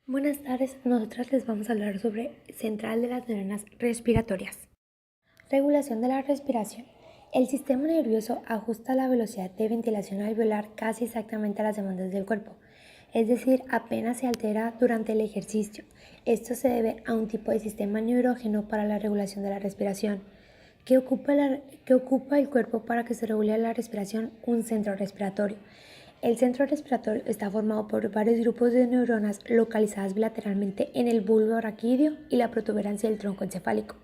Buenas tardes, nosotras les vamos a hablar sobre central de las neuronas respiratorias. Regulación de la respiración. El sistema nervioso ajusta la velocidad de ventilación alveolar casi exactamente a las demandas del cuerpo, es decir, apenas se altera durante el ejercicio. Esto se debe a un tipo de sistema neurógeno para la regulación de la respiración. ¿Qué ocupa el cuerpo para que se regule la respiración? Un centro respiratorio. El centro respiratorio está formado por varios grupos de neuronas localizadas bilateralmente en el bulbo raquídeo y la protuberancia del tronco encefálico.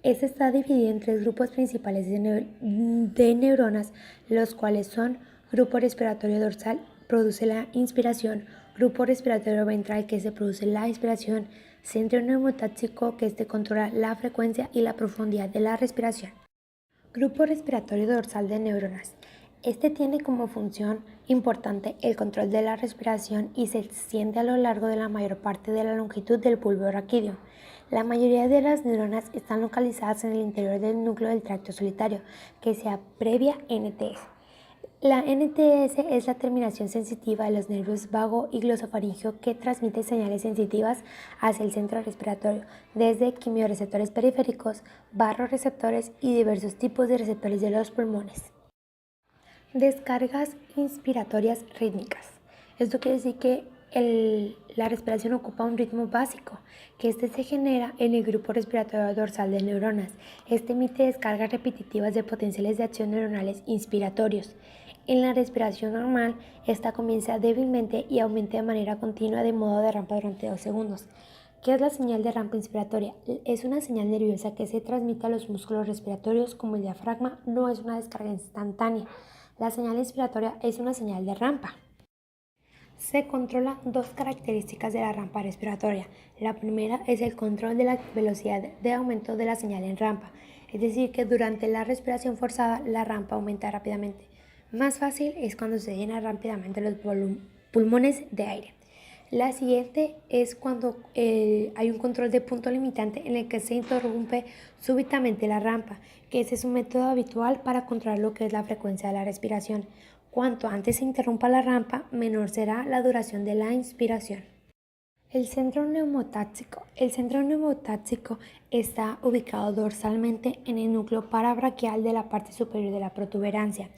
Este está dividido en tres grupos principales de neuronas, los cuales son grupo respiratorio dorsal, produce la inspiración, grupo respiratorio ventral, que se produce la expiración, centro neumotáxico, que controla la frecuencia y la profundidad de la respiración. Grupo respiratorio dorsal de neuronas. Este tiene como función importante el control de la respiración y se extiende a lo largo de la mayor parte de la longitud del bulbo raquídeo. La mayoría de las neuronas están localizadas en el interior del núcleo del tracto solitario, que se abrevia NTS. La NTS es la terminación sensitiva de los nervios vago y glosofaringeo que transmite señales sensitivas hacia el centro respiratorio, desde quimiorreceptores periféricos, barroreceptores y diversos tipos de receptores de los pulmones. Descargas inspiratorias rítmicas. Esto quiere decir que la respiración ocupa un ritmo básico, que se genera en el grupo respiratorio dorsal de neuronas. Emite descargas repetitivas de potenciales de acción neuronales inspiratorios. En la respiración normal, esta comienza débilmente y aumenta de manera continua de modo de rampa durante 2 segundos. ¿Qué es la señal de rampa inspiratoria? Es una señal nerviosa que se transmite a los músculos respiratorios como el diafragma, no es una descarga instantánea. La señal inspiratoria es una señal de rampa. Se controlan dos características de la rampa respiratoria. La primera es el control de la velocidad de aumento de la señal en rampa, es decir, que durante la respiración forzada la rampa aumenta rápidamente. Más fácil es cuando se llenan rápidamente los pulmones de aire. La siguiente es cuando hay un control de punto limitante en el que se interrumpe súbitamente la rampa, que ese es un método habitual para controlar lo que es la frecuencia de la respiración. Cuanto antes se interrumpa la rampa, menor será la duración de la inspiración. El centro neumotáxico. El centro neumotáxico está ubicado dorsalmente en el núcleo parabraquial de la parte superior de la protuberancia.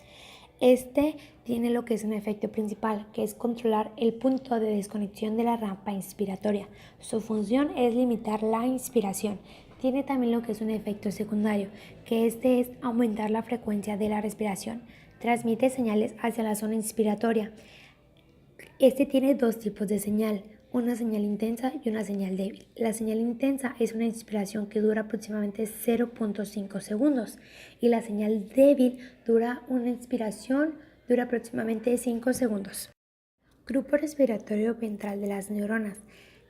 Este tiene lo que es un efecto principal, que es controlar el punto de desconexión de la rampa inspiratoria. Su función es limitar la inspiración. Tiene también lo que es un efecto secundario, que es aumentar la frecuencia de la respiración. Transmite señales hacia la zona inspiratoria. Este tiene dos tipos de señal, una señal intensa y una señal débil. La señal intensa es una inspiración que dura aproximadamente 0.5 segundos y la señal débil una inspiración dura aproximadamente 5 segundos. Grupo respiratorio ventral de las neuronas.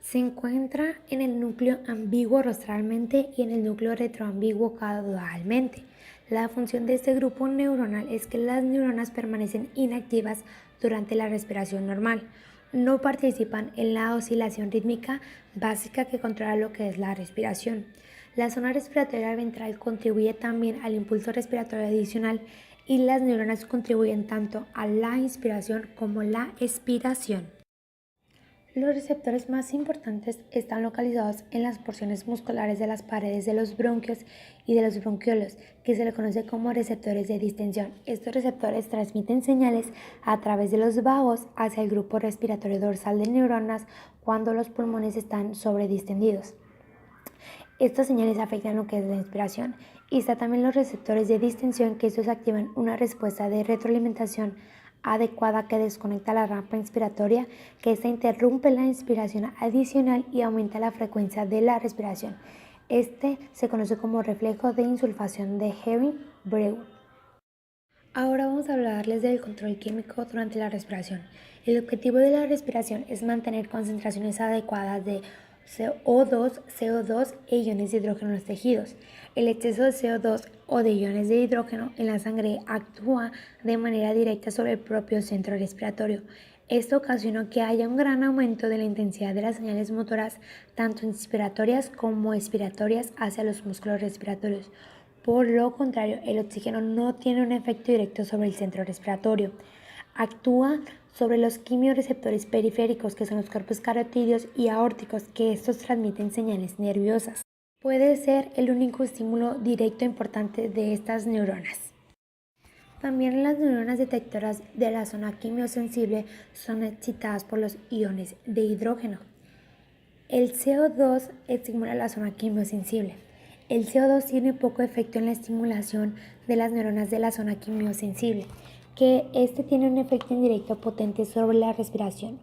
Se encuentra en el núcleo ambiguo rostralmente y en el núcleo retroambiguo caudalmente. La función de este grupo neuronal es que las neuronas permanecen inactivas durante la respiración normal. No participan en la oscilación rítmica básica que controla lo que es la respiración. La zona respiratoria ventral contribuye también al impulso respiratorio adicional y las neuronas contribuyen tanto a la inspiración como la expiración. Los receptores más importantes están localizados en las porciones musculares de las paredes de los bronquios y de los bronquiolos, que se le conoce como receptores de distensión. Estos receptores transmiten señales a través de los vagos hacia el grupo respiratorio dorsal de neuronas cuando los pulmones están sobredistendidos. Estas señales afectan lo que es la inspiración y está también los receptores de distensión, que estos activan una respuesta de retroalimentación adecuada que desconecta la rampa inspiratoria, que esta interrumpe la inspiración adicional y aumenta la frecuencia de la respiración. Este se conoce como reflejo de insulfación de Herring-Brewer. Ahora vamos a hablarles del control químico durante la respiración. El objetivo de la respiración es mantener concentraciones adecuadas de CO2 e iones de hidrógeno en los tejidos. El exceso de CO2 o de iones de hidrógeno en la sangre actúa de manera directa sobre el propio centro respiratorio. Esto ocasiona que haya un gran aumento de la intensidad de las señales motoras, tanto inspiratorias como expiratorias, hacia los músculos respiratorios. Por lo contrario, el oxígeno no tiene un efecto directo sobre el centro respiratorio. Actúa sobre los quimiorreceptores periféricos, que son los cuerpos carotídeos y aórticos, que estos transmiten señales nerviosas. Puede ser el único estímulo directo importante de estas neuronas. También las neuronas detectoras de la zona quimiosensible son excitadas por los iones de hidrógeno. El CO2 estimula la zona quimiosensible. El CO2 tiene poco efecto en la estimulación de las neuronas de la zona quimiosensible, que tiene un efecto indirecto potente sobre la respiración.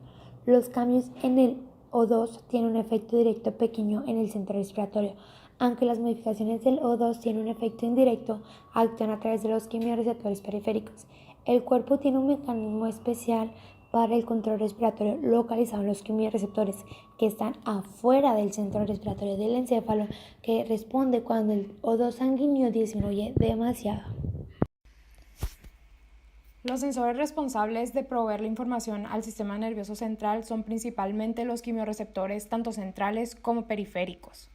Los cambios en el O2 tienen un efecto directo pequeño en el centro respiratorio, aunque las modificaciones del O2 tienen un efecto indirecto, actúan a través de los quimiorreceptores periféricos. El cuerpo tiene un mecanismo especial para el control respiratorio localizado en los quimiorreceptores, que están afuera del centro respiratorio del encéfalo, que responde cuando el O2 sanguíneo disminuye demasiado. Los sensores responsables de proveer la información al sistema nervioso central son principalmente los quimiorreceptores tanto centrales como periféricos.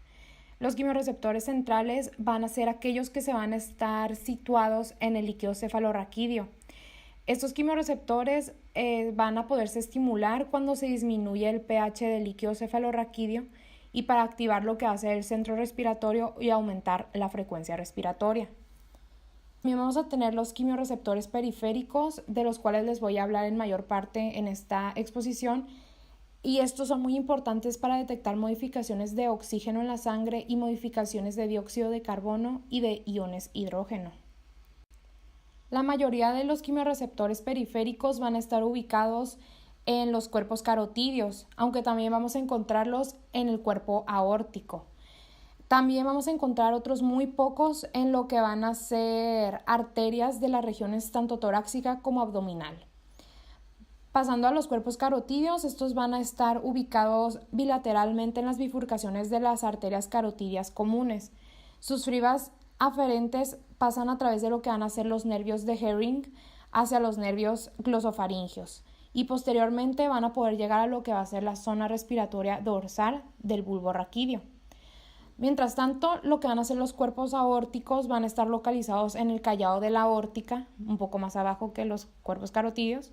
Los quimiorreceptores centrales van a ser aquellos que se van a estar situados en el líquido cefalorraquídeo. Estos quimiorreceptores van a poderse estimular cuando se disminuye el pH del líquido cefalorraquídeo y para activar lo que hace el centro respiratorio y aumentar la frecuencia respiratoria. También vamos a tener los quimiorreceptores periféricos, de los cuales les voy a hablar en mayor parte en esta exposición, y estos son muy importantes para detectar modificaciones de oxígeno en la sangre y modificaciones de dióxido de carbono y de iones hidrógeno. La mayoría de los quimiorreceptores periféricos van a estar ubicados en los cuerpos carotídeos, aunque también vamos a encontrarlos en el cuerpo aórtico. También vamos a encontrar otros muy pocos en lo que van a ser arterias de las regiones tanto torácica como abdominal. Pasando a los cuerpos carotídeos, estos van a estar ubicados bilateralmente en las bifurcaciones de las arterias carotídeas comunes. Sus fibras aferentes pasan a través de lo que van a ser los nervios de Hering hacia los nervios glosofaringeos y posteriormente van a poder llegar a lo que va a ser la zona respiratoria dorsal del bulbo raquídeo. Mientras tanto, lo que van a ser los cuerpos aórticos van a estar localizados en el callado de la aórtica, un poco más abajo que los cuerpos carotídeos,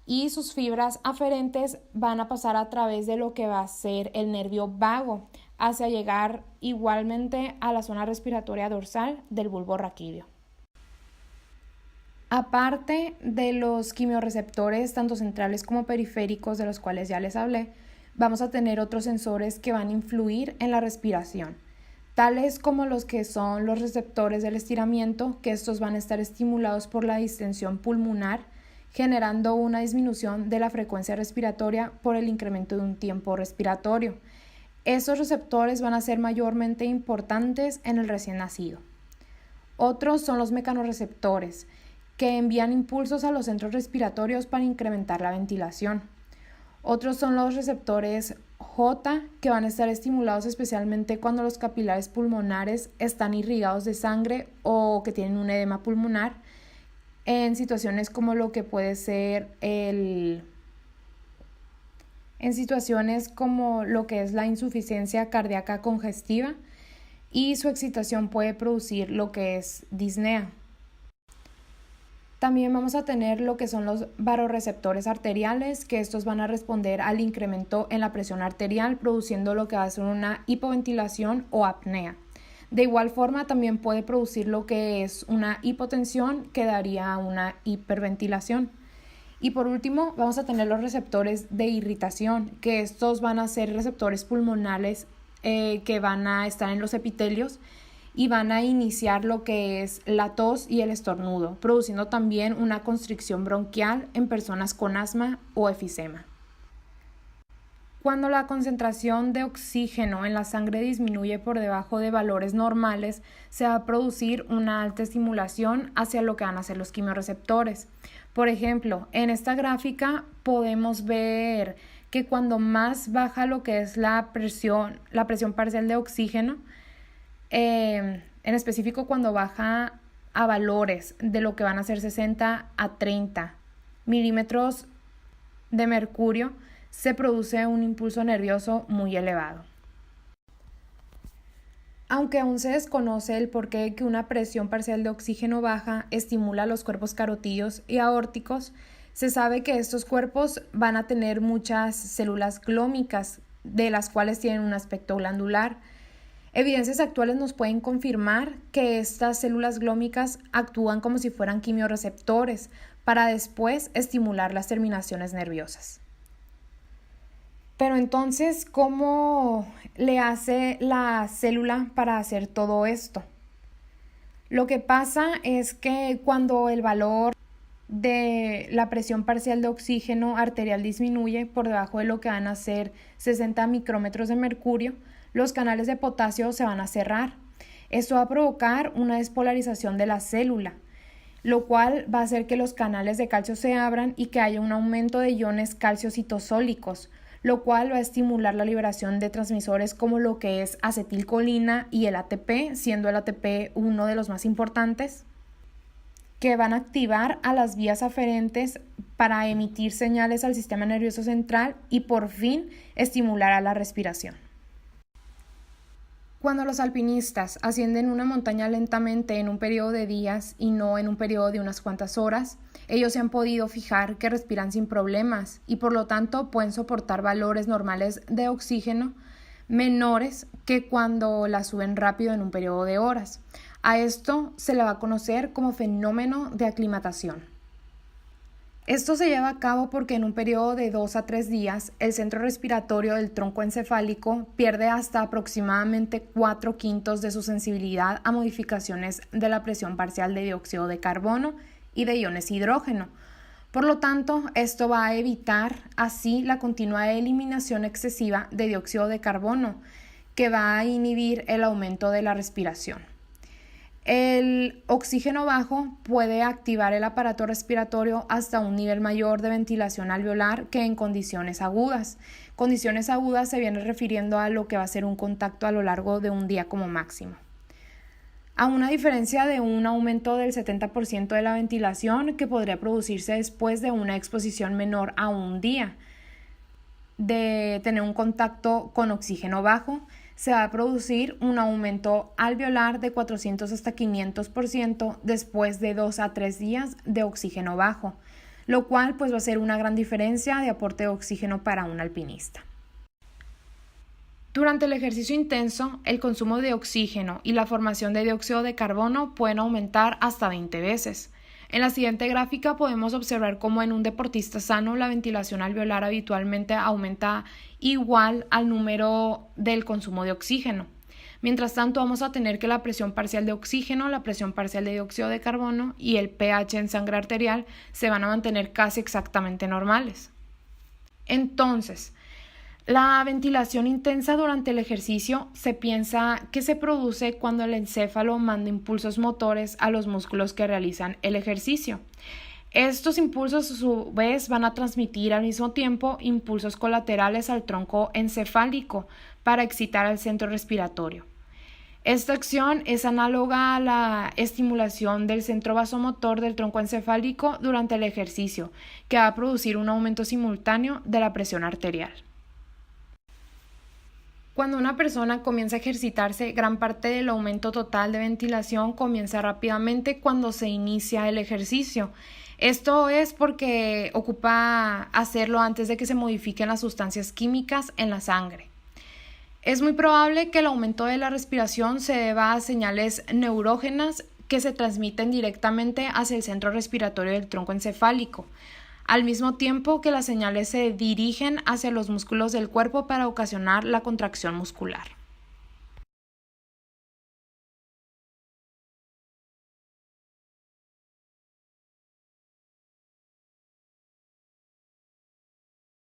y sus fibras aferentes van a pasar a través de lo que va a ser el nervio vago, hacia llegar igualmente a la zona respiratoria dorsal del bulbo raquídeo. Aparte de los quimiorreceptores, tanto centrales como periféricos, de los cuales ya les hablé, vamos a tener otros sensores que van a influir en la respiración, tales como los que son los receptores del estiramiento, que estos van a estar estimulados por la distensión pulmonar, generando una disminución de la frecuencia respiratoria por el incremento de un tiempo respiratorio. Estos receptores van a ser mayormente importantes en el recién nacido. Otros son los mecanorreceptores, que envían impulsos a los centros respiratorios para incrementar la ventilación. Otros son los receptores J, que van a estar estimulados especialmente cuando los capilares pulmonares están irrigados de sangre o que tienen un edema pulmonar, en situaciones como lo que puede ser en situaciones como lo que es la insuficiencia cardíaca congestiva, y su excitación puede producir lo que es disnea. También vamos a tener lo que son los vasoreceptores arteriales, que estos van a responder al incremento en la presión arterial, produciendo lo que va a ser una hipoventilación o apnea. De igual forma, también puede producir lo que es una hipotensión, que daría una hiperventilación. Y por último, vamos a tener los receptores de irritación, que estos van a ser receptores pulmonales que van a estar en los epitelios y van a iniciar lo que es la tos y el estornudo, produciendo también una constricción bronquial en personas con asma o efisema. Cuando la concentración de oxígeno en la sangre disminuye por debajo de valores normales, se va a producir una alta estimulación hacia lo que van a ser los quimiorreceptores. Por ejemplo, en esta gráfica podemos ver que cuando más baja lo que es la presión parcial de oxígeno, en específico cuando baja a valores de lo que van a ser 60 a 30 milímetros de mercurio, se produce un impulso nervioso muy elevado. Aunque aún se desconoce el porqué de que una presión parcial de oxígeno baja estimula los cuerpos carotídeos y aórticos, Se sabe que estos cuerpos van a tener muchas células glómicas, de las cuales tienen un aspecto glandular. Evidencias actuales nos pueden confirmar que estas células glómicas actúan como si fueran quimiorreceptores para después estimular las terminaciones nerviosas. Pero entonces, ¿cómo le hace la célula para hacer todo esto? Lo que pasa es que cuando el valor de la presión parcial de oxígeno arterial disminuye por debajo de lo que van a ser 60 micrómetros de mercurio, los canales de potasio se van a cerrar. Esto va a provocar una despolarización de la célula, lo cual va a hacer que los canales de calcio se abran y que haya un aumento de iones calcio citosólicos, lo cual va a estimular la liberación de transmisores como lo que es acetilcolina y el ATP, siendo el ATP uno de los más importantes, que van a activar a las vías aferentes para emitir señales al sistema nervioso central y por fin estimular a la respiración. Cuando los alpinistas ascienden una montaña lentamente en un periodo de días y no en un periodo de unas cuantas horas, ellos se han podido fijar que respiran sin problemas y por lo tanto pueden soportar valores normales de oxígeno menores que cuando la suben rápido en un periodo de horas. A esto se le va a conocer como fenómeno de aclimatación. Esto se lleva a cabo porque en un periodo de 2 a 3 días el centro respiratorio del tronco encefálico pierde hasta aproximadamente 4/5 de su sensibilidad a modificaciones de la presión parcial de dióxido de carbono y de iones hidrógeno. Por lo tanto, esto va a evitar así la continua eliminación excesiva de dióxido de carbono, que va a inhibir el aumento de la respiración. El oxígeno bajo puede activar el aparato respiratorio hasta un nivel mayor de ventilación alveolar que en condiciones agudas. Condiciones agudas se viene refiriendo a lo que va a ser un contacto a lo largo de un día como máximo. A una diferencia de un aumento del 70% de la ventilación que podría producirse después de una exposición menor a un día de tener un contacto con oxígeno bajo, se va a producir un aumento alveolar de 400 hasta 500% después de 2 a 3 días de oxígeno bajo, lo cual pues va a ser una gran diferencia de aporte de oxígeno para un alpinista. Durante el ejercicio intenso, el consumo de oxígeno y la formación de dióxido de carbono pueden aumentar hasta 20 veces. En la siguiente gráfica podemos observar cómo en un deportista sano la ventilación alveolar habitualmente aumenta igual al número del consumo de oxígeno. Mientras tanto, vamos a tener que la presión parcial de oxígeno, la presión parcial de dióxido de carbono y el pH en sangre arterial se van a mantener casi exactamente normales. Entonces, la ventilación intensa durante el ejercicio se piensa que se produce cuando el encéfalo manda impulsos motores a los músculos que realizan el ejercicio. Estos impulsos a su vez van a transmitir al mismo tiempo impulsos colaterales al tronco encefálico para excitar al centro respiratorio. Esta acción es análoga a la estimulación del centro vasomotor del tronco encefálico durante el ejercicio, que va a producir un aumento simultáneo de la presión arterial. Cuando una persona comienza a ejercitarse, gran parte del aumento total de ventilación comienza rápidamente cuando se inicia el ejercicio. Esto es porque ocupa hacerlo antes de que se modifiquen las sustancias químicas en la sangre. Es muy probable que el aumento de la respiración se deba a señales neurógenas que se transmiten directamente hacia el centro respiratorio del tronco encefálico, al mismo tiempo que las señales se dirigen hacia los músculos del cuerpo para ocasionar la contracción muscular.